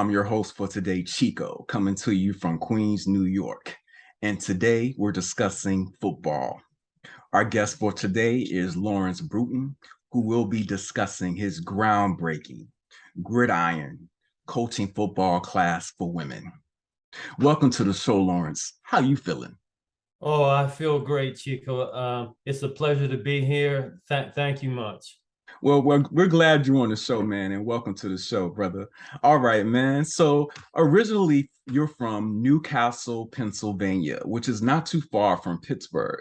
I'm your host for today, Chico, coming to you from Queens, New York. And today we're discussing football. Our guest for today is Lawrence Brewton, who will be discussing his groundbreaking Gridiron coaching football class for women. Welcome to the show, Lawrence. How you feeling? Oh, I feel great, Chico. It's a pleasure to be here. Thank you much. Well, we're glad you're on the show, man, and welcome to the show, brother. All right, man. So originally, you're from Newcastle, Pennsylvania, which is not too far from Pittsburgh.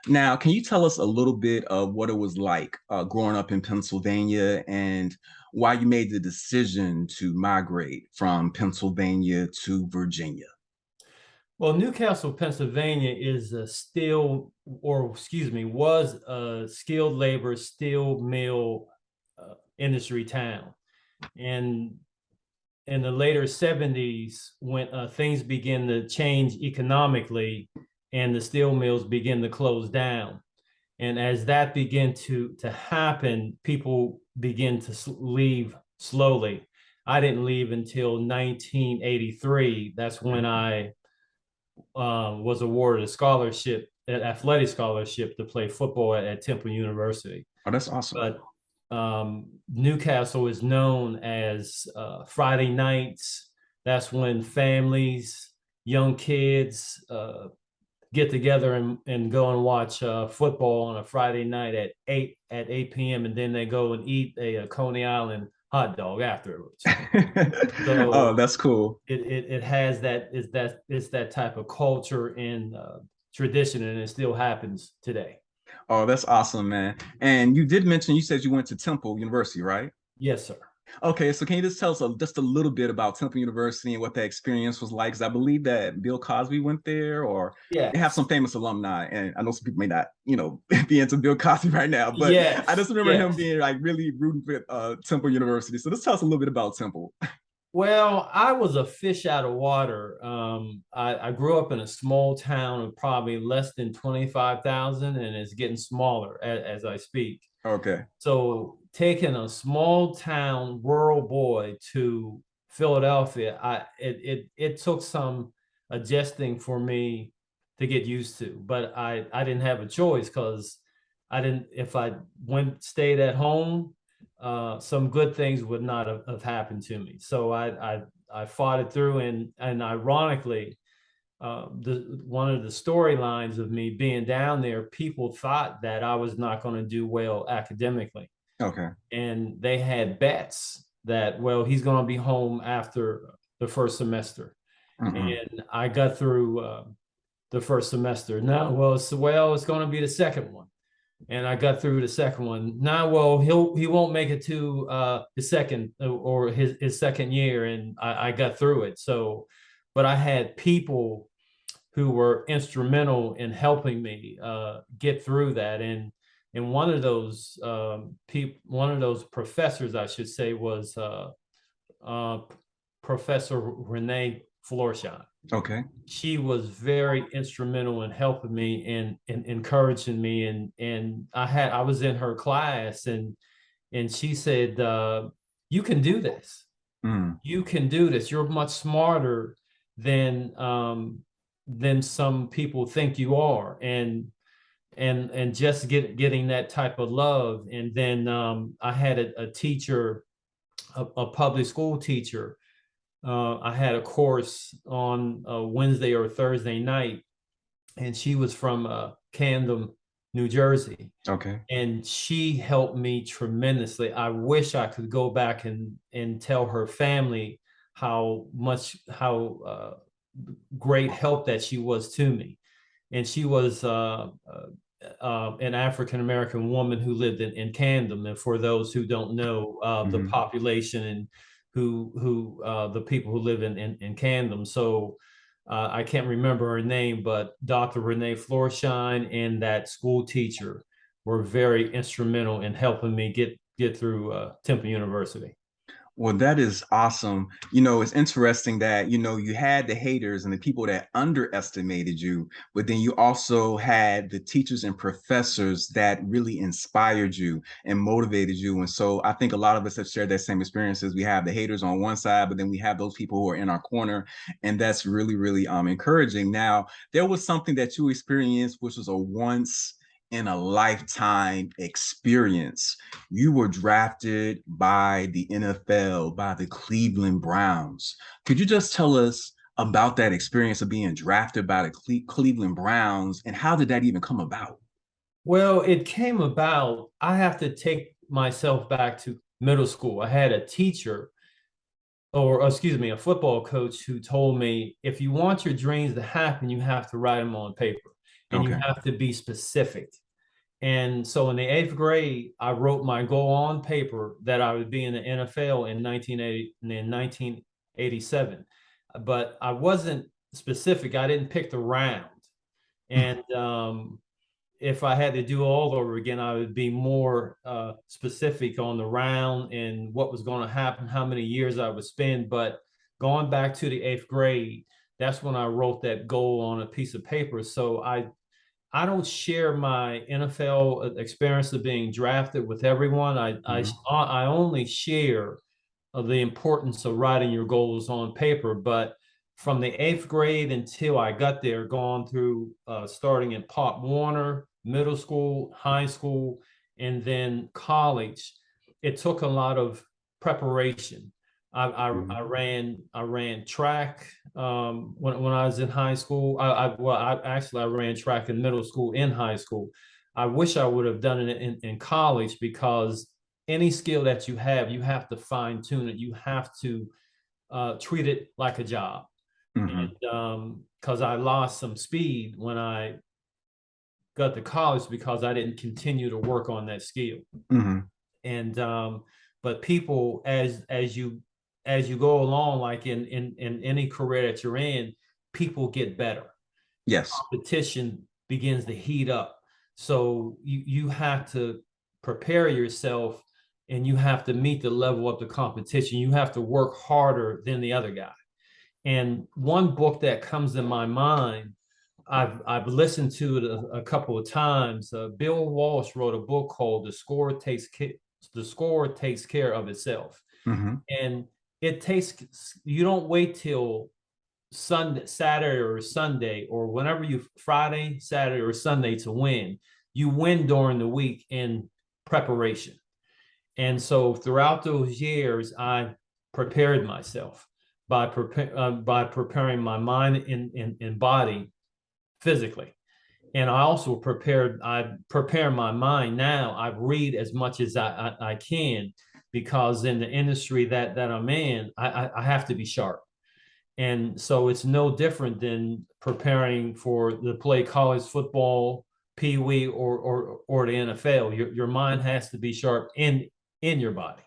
Now, can you tell us a little bit of what it was like growing up in Pennsylvania and why you made the decision to migrate from Pennsylvania to Virginia? Well, Newcastle, Pennsylvania is a steel, or excuse me, was a skilled labor steel mill industry town. And in the later 70s, when things began to change economically and the steel mills began to close down. And as that began to happen, people begin to leave slowly. I didn't leave until 1983. That's when I was awarded a scholarship, an athletic scholarship to play football at Temple University. Oh, that's awesome. But Newcastle is known as Friday nights. That's when families, young kids get together and go and watch football on a Friday night at 8 p.m. and then they go and eat a Coney Island hot dog afterwards. So, oh, that's cool. It has it's that type of culture and tradition, and it still happens today. Oh, that's awesome, man. And you did mention, you said you went to Temple University, right? Yes, sir. Okay, so can you just tell us just a little bit about Temple University and what that experience was like? Because I believe that Bill Cosby went there, or they have Yes. some famous alumni. And I know some people may not, be into Bill Cosby right now, but Yes. I just remember him Yes. being like really rooting for Temple University. So just tell us a little bit about Temple. Well, I was a fish out of water. I grew up in a small town of probably less than 25,000, and it's getting smaller as I speak. Okay. So taking a small town rural boy to Philadelphia, it took some adjusting for me to get used to, but I didn't have a choice because I didn't, if I stayed at home, some good things would not have happened to me. So I fought it through, and ironically, one of the storylines of me being down there, people thought that I was not going to do well academically. Okay. And they had bets that, well, he's going to be home after the first semester. Mm-hmm. And I got through the first semester. Now, it's going to be the second one. And I got through the second one. Now, he won't make it to the second or his second year, and I got through it. So, but I had people who were instrumental in helping me get through that, and one of those professors, I should say, was Professor Renee Florsheim. Okay. She was very instrumental in helping me and encouraging me. And I was in her class, and she said, you can do this. Mm. You can do this. You're much smarter than some people think you are. And just getting that type of love. And then I had a teacher, a public school teacher. I had a course on Wednesday or Thursday night, and she was from Camden, New Jersey. Okay. And she helped me tremendously. I wish I could go back and tell her family how great help that she was to me. And she was an African-American woman who lived in Camden. And for those who don't know the population and who the people who live in Camden. So I can't remember her name, but Dr. Renee Florsheim and that school teacher were very instrumental in helping me get through Temple University. Well, that is awesome. It's interesting that, you had the haters and the people that underestimated you, but then you also had the teachers and professors that really inspired you and motivated you. And so I think a lot of us have shared that same experiences. We have the haters on one side, but then we have those people who are in our corner. And that's really, really encouraging. Now, there was something that you experienced, which was a once in a lifetime experience. You were drafted by the NFL, by the Cleveland Browns. Could you just tell us about that experience of being drafted by the Cleveland Browns, and how did that even come about? Well, it came about, I have to take myself back to middle school. I had a teacher, or excuse me, a football coach who told me, if you want your dreams to happen, you have to write them on paper and you Okay. have to be specific. And so in the eighth grade, I wrote my goal on paper that I would be in the NFL in 1987. But I wasn't specific. I didn't pick the round. And if I had to do it all over again, I would be more specific on the round and what was going to happen, how many years I would spend. But going back to the eighth grade, that's when I wrote that goal on a piece of paper. So I don't share my NFL experience of being drafted with everyone. I only share the importance of writing your goals on paper. But from the eighth grade until I got there, going through starting in Pop Warner, middle school, high school, and then college, it took a lot of preparation. I ran track when I was in high school. I ran track in middle school, in high school. I wish I would have done it in college, because any skill that you have to fine tune it. You have to treat it like a job. Mm-hmm. And because I lost some speed when I got to college because I didn't continue to work on that skill. Mm-hmm. And but people, as you go along, like in any career that you're in, people get better. Yes. Competition begins to heat up. So you have to prepare yourself, and you have to meet the level of the competition. You have to work harder than the other guy. And one book that comes in my mind, I've listened to it a couple of times. Bill Walsh wrote a book called The Score Takes Care of Itself. Mm-hmm. And it takes, you don't wait till Sunday, Saturday or Sunday, or whenever you Friday, Saturday or Sunday to win. You win during the week in preparation. And so throughout those years, I prepared myself by preparing my mind and body physically. And I prepare my mind now. I read as much as I can, because in the industry that I'm in, I have to be sharp. And so it's no different than preparing for the play college football, Pee Wee, or the NFL. Your mind has to be sharp in your body.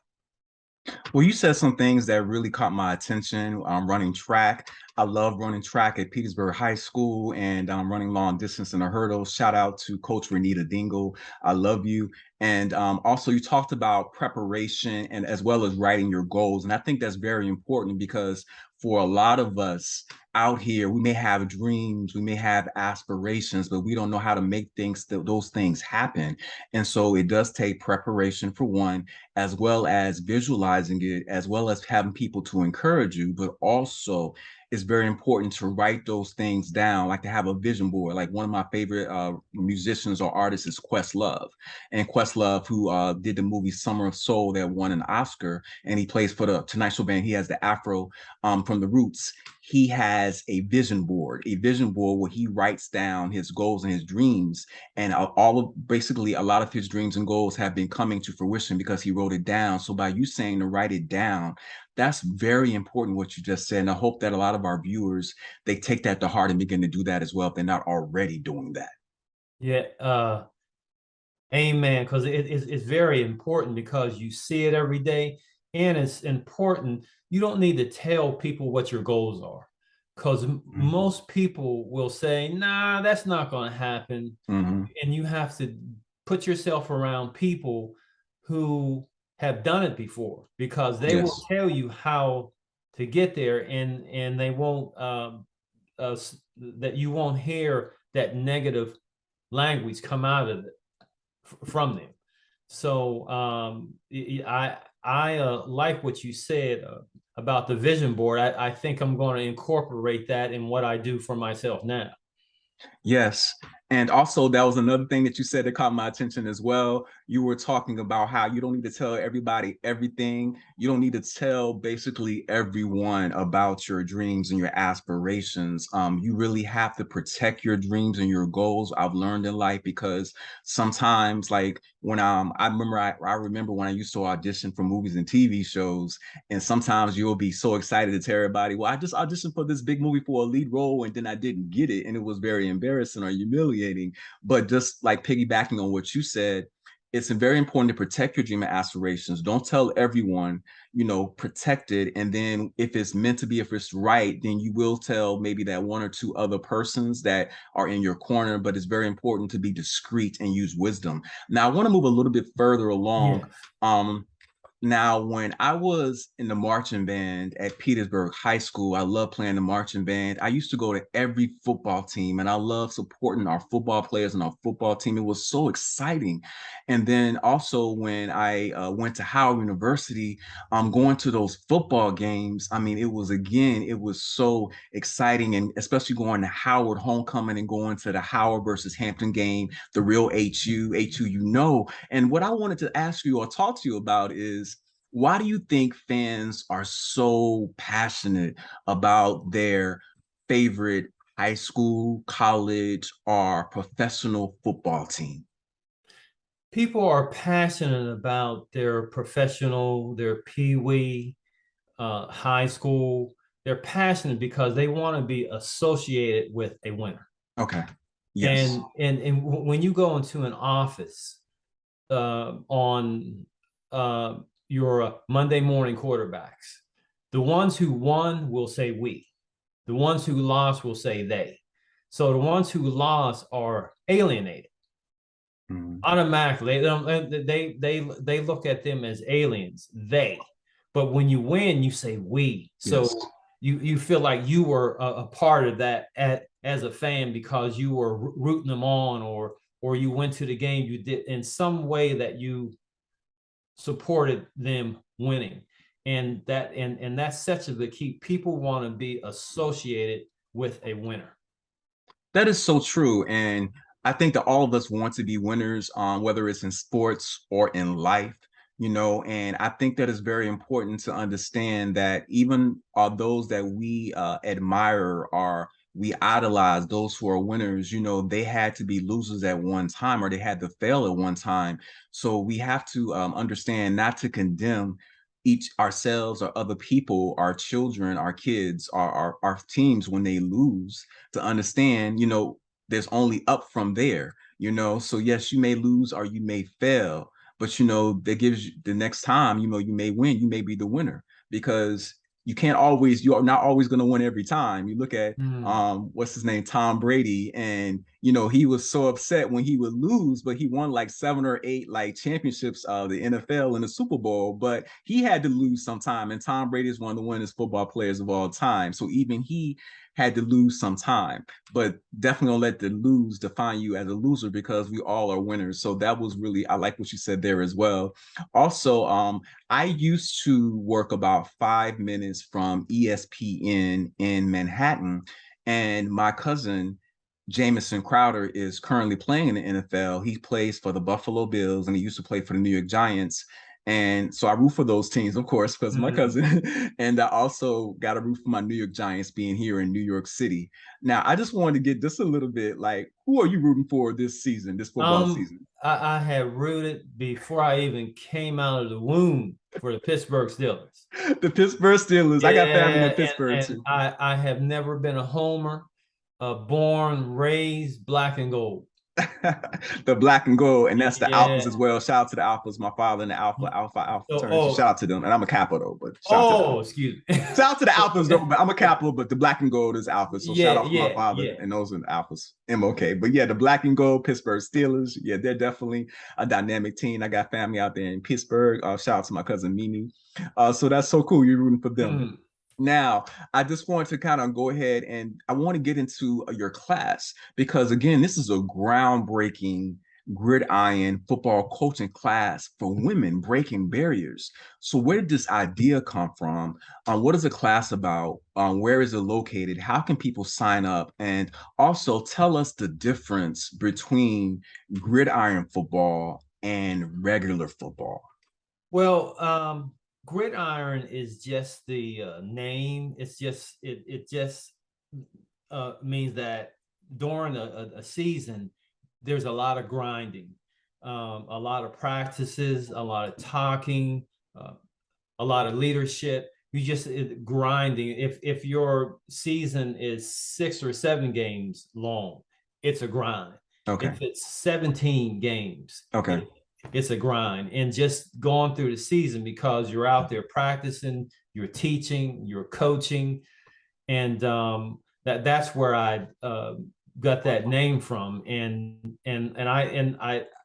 Well, you said some things that really caught my attention. Running track. I love running track at Petersburg High School, and running long distance in the hurdles. Shout out to Coach Renita Dingle. I love you. And also, you talked about preparation and as well as writing your goals. And I think that's very important, because for a lot of us out here, we may have dreams, we may have aspirations, but we don't know how to make those things happen. And so it does take preparation, for one, as well as visualizing it, as well as having people to encourage you, but also it's very important to write those things down, like to have a vision board. Like one of my favorite musicians or artists is Questlove. And Questlove, who did the movie Summer of Soul that won an Oscar, and he plays for the Tonight Show band. He has the afro from the Roots. He has a vision board where he writes down his goals and his dreams. And basically a lot of his dreams and goals have been coming to fruition because he wrote it down. So by you saying to write it down, that's very important what you just said. And I hope that a lot of our viewers, they take that to heart and begin to do that as well if they're not already doing that. Yeah, amen. Because it's very important, because you see it every day, and it's important. You don't need to tell people what your goals are, because most people will say, "Nah, that's not going to happen," Mm-hmm. and you have to put yourself around people who have done it before, because they will Yes. tell you how to get there, and they won't that you won't hear that negative language come out of it from them. So I like what you said about the vision board. I think I'm going to incorporate that in what I do for myself now. Yes. And also, that was another thing that you said that caught my attention as well. You were talking about how you don't need to tell everybody everything. You don't need to tell basically everyone about your dreams and your aspirations. You really have to protect your dreams and your goals. I've learned in life, because sometimes, like when I remember when I used to audition for movies and TV shows, and sometimes you'll be so excited to tell everybody, well, I just auditioned for this big movie for a lead role, and then I didn't get it. And it was very embarrassing or humiliating. But just like piggybacking on what you said, it's very important to protect your dream and aspirations. Don't tell everyone, protect it. And then if it's meant to be, if it's right, then you will tell maybe that one or two other persons that are in your corner. But it's very important to be discreet and use wisdom. Now, I want to move a little bit further along. Yes. Now, when I was in the marching band at Petersburg High School, I loved playing the marching band. I used to go to every football team, and I loved supporting our football players and our football team. It was so exciting. And then also when I went to Howard University, going to those football games, I mean, it was so exciting. And especially going to Howard homecoming and going to the Howard versus Hampton game, the real HU. And what I wanted to ask you or talk to you about is, why do you think fans are so passionate about their favorite high school, college, or professional football team? People are passionate about their professional, their pee-wee, high school. They're passionate because they want to be associated with a winner. Okay. Yes. And when you go into an office on your Monday morning quarterbacks, the ones who won will say we, the ones who lost will say they. So the ones who lost are alienated. Mm-hmm. Automatically. They look at them as aliens, they. But when you win, you say we. So yes. You feel like you were a part of that as a fan, because you were rooting them on, or you went to the game, you did in some way that you supported them winning. And that's such a the key. People want to be associated with a winner. That is so true. And I think that all of us want to be winners, whether it's in sports or in life, and I think that it's very important to understand that even those that we admire, or we idolize, those who are winners, they had to be losers at one time, or they had to fail at one time. So we have to understand not to condemn each ourselves or other people, our children, our kids, our teams when they lose, to understand, there's only up from there, so yes, you may lose or you may fail, but that gives you the next time, you may win, you may be the winner, because you're not always going to win every time. You look at what's his name, Tom Brady, and he was so upset when he would lose, but he won like 7 or 8 like championships of the NFL and the Super Bowl, but he had to lose sometime. And Tom Brady is one of the winningest football players of all time, so even he had to lose some time. But definitely don't let the lose define you as a loser, because we all are winners. So that was really, I like what you said there as well. Also, I used to work about 5 minutes from ESPN in Manhattan, and my cousin Jamison Crowder is currently playing in the NFL. He plays for the Buffalo Bills, and he used to play for the New York Giants. And so I root for those teams, of course, because my cousin. And I also got a root for my New York Giants being here in New York City. Now, I just wanted to get just a little bit, like, who are you rooting for this season, this football season? I had rooted before I even came out of the womb for the Pittsburgh Steelers. The Pittsburgh Steelers. Yeah, I got family in Pittsburgh and too. I have never been a homer, born, raised black and gold. The black and gold, and that's the Alphas Yeah. as well. Shout out to the Alphas, my father and the Alpha So, fraternity. Shout out to them, and I'm a Kappa though, but shout out to them. excuse me. Shout out to the Alphas though, but I'm a Kappa, but the black and gold is Alpha. So shout Yeah, out to my yeah, father, yeah. and those are the Alphas. MOK. But yeah, the black and gold Pittsburgh Steelers, yeah, they're definitely a dynamic team. I got family out there in Pittsburgh. Shout out to my cousin Mimi. So that's so cool. You're rooting for them. Mm. Now, I just want to kind of go ahead and I want to get into your class because, again, this is a groundbreaking gridiron football coaching class for women breaking barriers. So, where did this idea come from? What is the class about? Where is it located? How can people sign up? And also tell us the difference between gridiron football and regular football. Well, gridiron is just the name. It's just it just means that during a season, there's a lot of grinding, a lot of practices, a lot of talking, a lot of leadership. You just grinding. If your season is 6 or 7 games long, it's a grind. Okay. If it's 17 games, Okay. It's a grind. And just going through the season because you're out there practicing, you're teaching, you're coaching, and that's where I got that name from.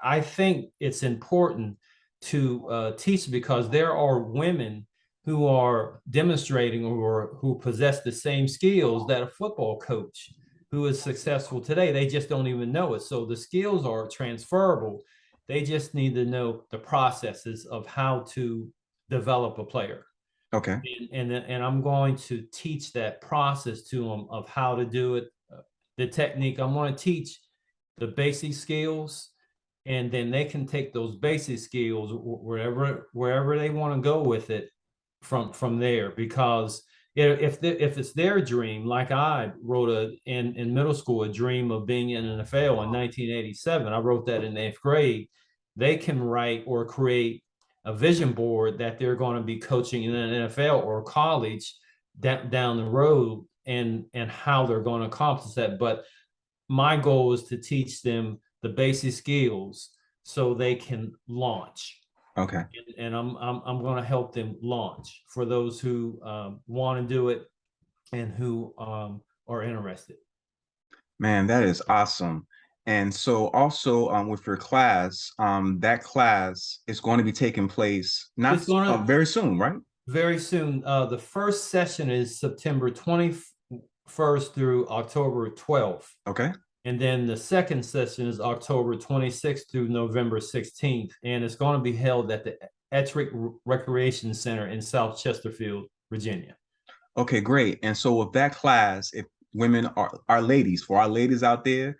I think it's important to teach because there are women who are demonstrating or who possess the same skills that a football coach who is successful today. They just don't even know it. So the skills are transferable. They just need to know the processes of how to develop a player. Okay. And I'm going to teach that process to them of how to do it, the technique. I'm going to teach the basic skills, and then they can take those basic skills wherever they want to go with it from there. Because if it's their dream, like I wrote in middle school, a dream of being in an NFL in 1987. I wrote that in 8th grade. They can write or create a vision board that they're going to be coaching in an NFL or college down the road, and how they're going to accomplish that. But my goal is to teach them the basic skills so they can launch. Okay. And I'm going to help them launch for those who want to do it and who are interested. Man, that is awesome. And so also with your class, that class is going to be taking place It's going to very soon, right? very soon. The first session is September 21st through October 12th. Okay. And then the second session is October 26th through November 16th. And it's going to be held at the Ettrick Recreation Center in South Chesterfield, Virginia. Okay, great. And so with that class, if women are ladies, for our ladies out there,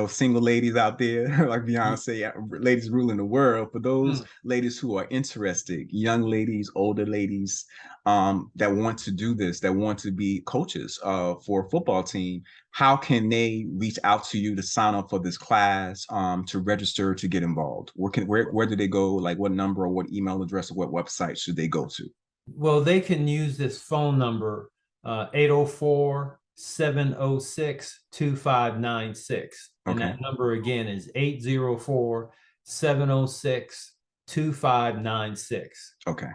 single ladies out there, like Beyonce, ladies ruling the world, for those ladies who are interested, young ladies, older ladies, that want to do this, that want to be coaches for a football team, how can they reach out to you to sign up for this class, to register, to get involved? Where do they go? Like what number or what email address or what website should they go to? Well, they can use this phone number, 804-706-2596. And Okay. that number again is 804-706-2596. Okay.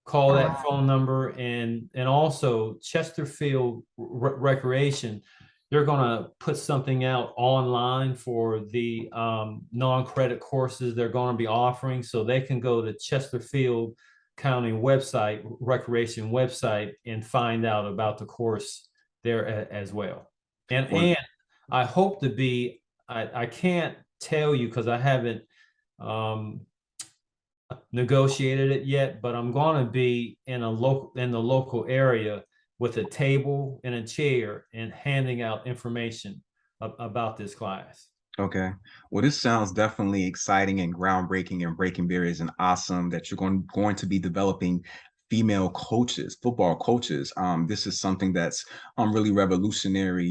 Call that phone number, and also Chesterfield Recreation. They're going to put something out online for the non-credit courses they're going to be offering. So they can go to Chesterfield County website, recreation website, and find out about the course there as well. And I hope to be, I can't tell you because I haven't negotiated it yet, but I'm going to be in the local area with a table and a chair and handing out information about this class. Okay. Well, this sounds definitely exciting and groundbreaking and breaking barriers, and awesome that you're going to be developing female coaches, football coaches. This is something that's really revolutionary,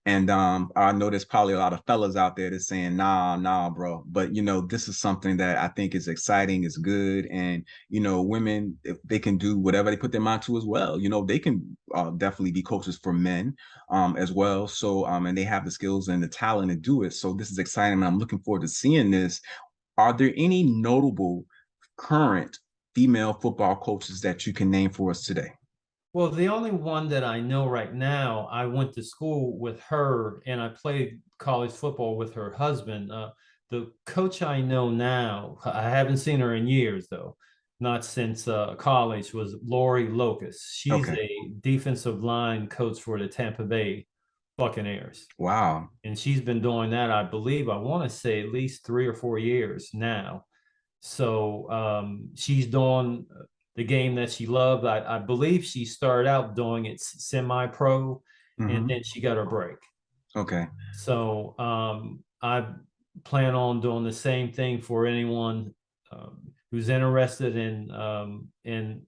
And I know there's probably a lot of fellas out there that's saying, nah, bro. But this is something that I think is exciting, is good. And women, if they can do whatever they put their mind to as well, they can definitely be coaches for men as well. So and they have the skills and the talent to do it. So this is exciting. And I'm looking forward to seeing this. Are there any notable current female football coaches that you can name for us today? Well, the only one that I know right now, I went to school with her and I played college football with her husband. The coach I know now, I haven't seen her in years though, not since college, was Lori Locust. She's Okay. a defensive line coach for the Tampa Bay Buccaneers. Wow. And she's been doing that, I believe, I want to say at least 3 or 4 years now. So she's doing the game that she loved. I believe she started out doing it semi-pro, and then she got her break. Okay. So I plan on doing the same thing for anyone who's interested in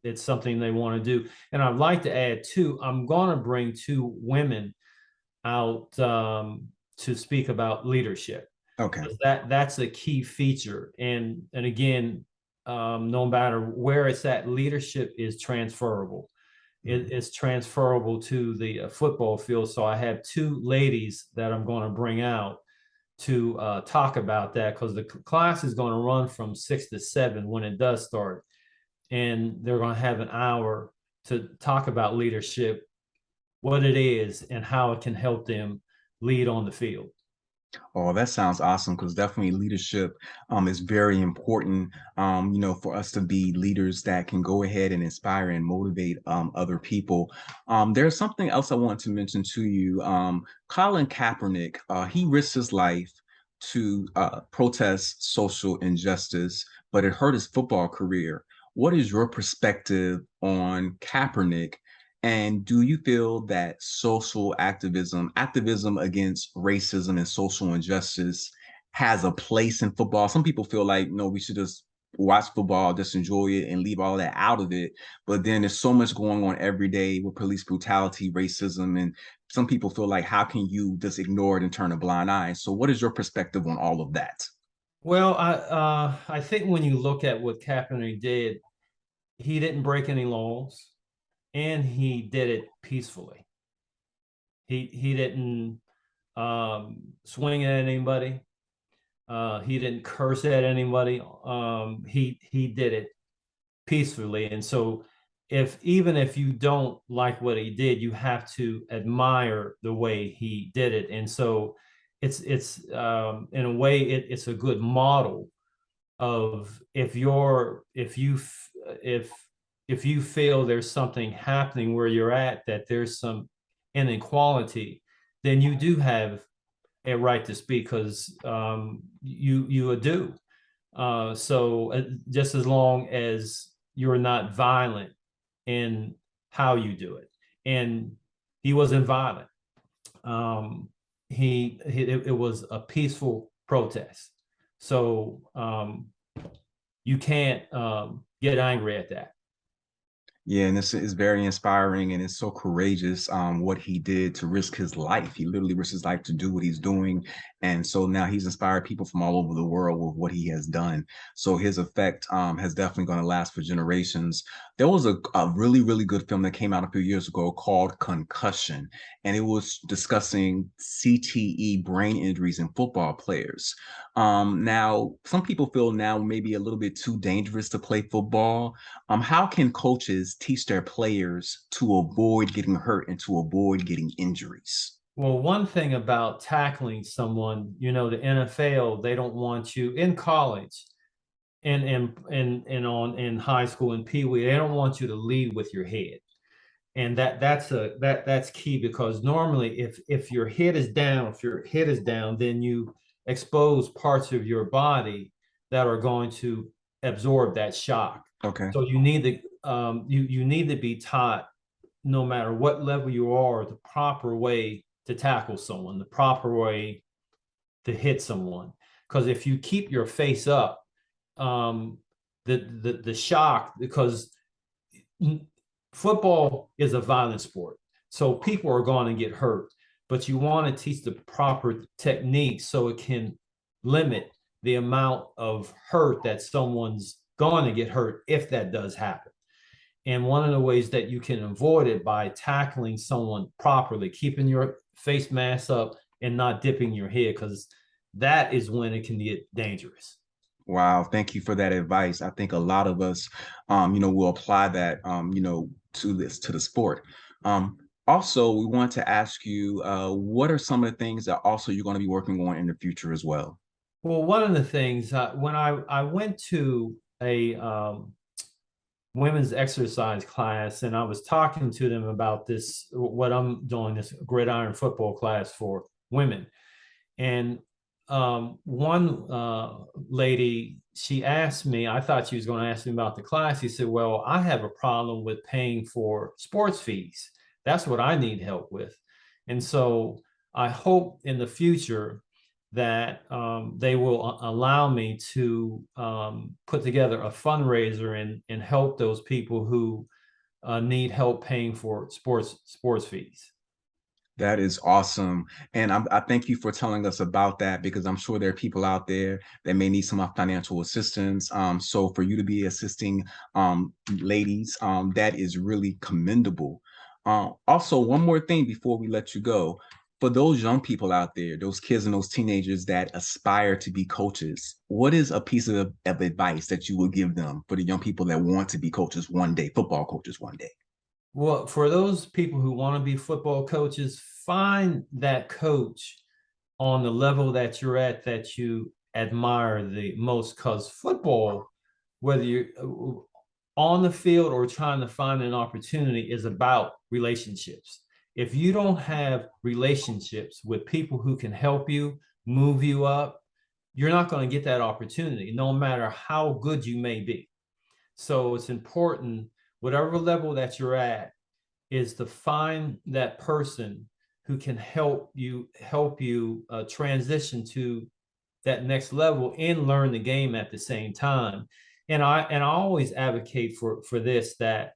it's something they want to do. And I'd like to add too, I'm going to bring 2 women out to speak about leadership. Okay. That's a key feature. And again, no matter where it's at, leadership is transferable. It's transferable to the football field. So I have 2 ladies that I'm going to bring out to talk about that, because the class is going to run from 6 to 7 when it does start. And they're going to have an hour to talk about leadership, what it is, and how it can help them lead on the field. Oh, that sounds awesome, because definitely leadership is very important, for us to be leaders that can go ahead and inspire and motivate other people. There's something else I want to mention to you. Colin Kaepernick, he risked his life to protest social injustice, but it hurt his football career. What is your perspective on Kaepernick? And do you feel that social activism against racism and social injustice has a place in football? Some people feel like, no, we should just watch football, just enjoy it and leave all that out of it. But then there's so much going on every day with police brutality, racism, and some people feel like, how can you just ignore it and turn a blind eye? So what is your perspective on all of that? Well, I think when you look at what Kaepernick did, he didn't break any laws, and he did it peacefully. He didn't swing at anybody. He didn't curse at anybody. He did it peacefully. And so even if you don't like what he did, you have to admire the way he did it. And so it's in a way it's a good model of, if you feel there's something happening where you're at, that there's some inequality, then you do have a right to speak, because you do. So just as long as you're not violent in how you do it, and he wasn't violent. It was a peaceful protest. So you can't get angry at that. Yeah, and this is very inspiring, and it's so courageous what he did to risk his life. He literally risked his life to do what he's doing. And so now he's inspired people from all over the world with what he has done. So his effect has definitely going to last for generations. There was a really, really good film that came out a few years ago called Concussion, and it was discussing CTE brain injuries in football players. Now, some people feel now maybe a little bit too dangerous to play football. How can coaches teach their players to avoid getting hurt and to avoid getting injuries? Well, one thing about tackling someone, the NFL, they don't want you in college and on in high school and Pee Wee, they don't want you to lead with your head. And that's key, because normally if your head is down, then you expose parts of your body that are going to absorb that shock. Okay. So you need you need to be taught, no matter what level you are, the proper way to tackle someone, the proper way to hit someone. Because if you keep your face up, the shock, because football is a violent sport, so people are going to get hurt. but you want to teach the proper technique so it can limit the amount of hurt that someone's going to get hurt if that does happen. And one of the ways that you can avoid it by tackling someone properly, keeping your face mask up and not dipping your head, because that is when it can get dangerous. Wow, thank you for that advice. I think a lot of us, will apply that, to the sport. Also, we want to ask you, what are some of the things that also you're going to be working on in the future as well? Well, one of the things, when I went to a women's exercise class, and I was talking to them about this, what I'm doing, this gridiron football class for women. And one lady, she asked me, I thought she was going to ask me about the class. She said, well, I have a problem with paying for sports fees. That's what I need help with. And so I hope in the future that they will allow me to put together a fundraiser and help those people who need help paying for sports fees. That is awesome. And I thank you for telling us about that, because I'm sure there are people out there that may need some financial assistance. So for you to be assisting ladies, that is really commendable. Also, one more thing before we let you go. For those young people out there, those kids and those teenagers that aspire to be coaches, what is a piece of advice that you would give them for the young people that want to be coaches one day, football coaches one day? Well, for those people who want to be football coaches, find that coach on the level that you're at that you admire the most, because football, whether you're on the field or trying to find an opportunity, is about relationships. If you don't have relationships with people who can help you, move you up, you're not going to get that opportunity, no matter how good you may be. So it's important, whatever level that you're at, is to find that person who can help you transition to that next level and learn the game at the same time. And I always advocate for this, that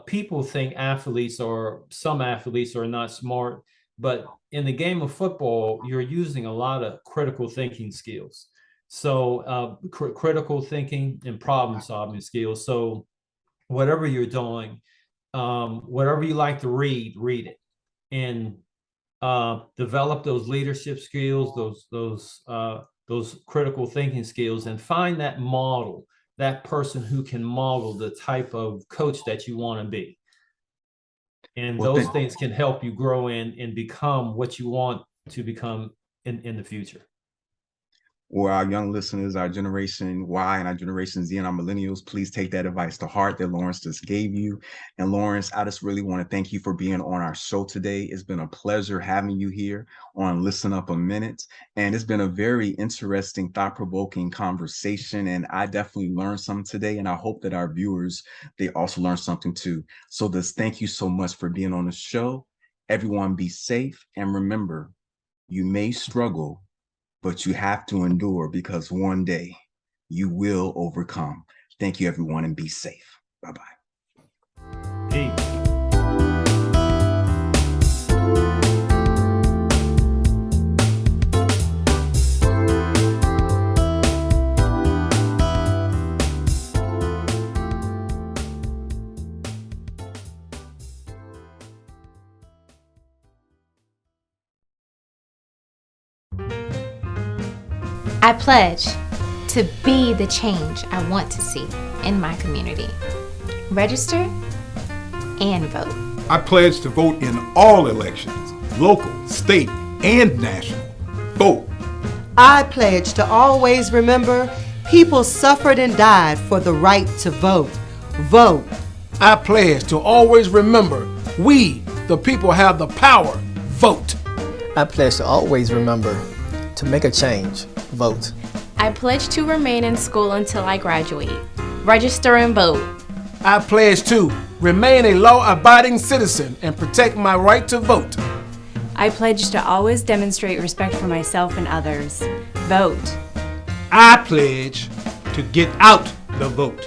people think some athletes are not smart, but in the game of football, you're using a lot of critical thinking skills. So critical thinking and problem solving skills. So whatever you're doing, whatever you like to read it, and develop those leadership skills, those critical thinking skills, and find that model, that person who can model the type of coach that you want to be. And those things can help you grow in and become what you want to become in the future. Or our young listeners, our Generation Y and our Generation Z and our millennials, please take that advice to heart that Lawrence just gave you. And Lawrence, I just really want to thank you for being on our show today. It's been a pleasure having you here on Listen Up a Minute. And it's been a very interesting, thought-provoking conversation. And I definitely learned something today. And I hope that our viewers, they also learned something too. So just thank you so much for being on the show. Everyone be safe. And remember, you may struggle, but you have to endure, because one day you will overcome. Thank you, everyone, and be safe. Bye-bye. Peace. I pledge to be the change I want to see in my community. Register and vote. I pledge to vote in all elections, local, state, and national. Vote. I pledge to always remember people suffered and died for the right to vote. Vote. I pledge to always remember we, the people, have the power. Vote. I pledge to always remember to make a change. Vote. I pledge to remain in school until I graduate. Register and vote. I pledge to remain a law-abiding citizen and protect my right to vote. I pledge to always demonstrate respect for myself and others. Vote. I pledge to get out the vote.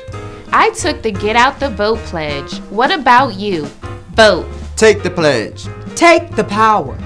I took the Get Out the Vote pledge. What about you? Vote. Take the pledge. Take the power.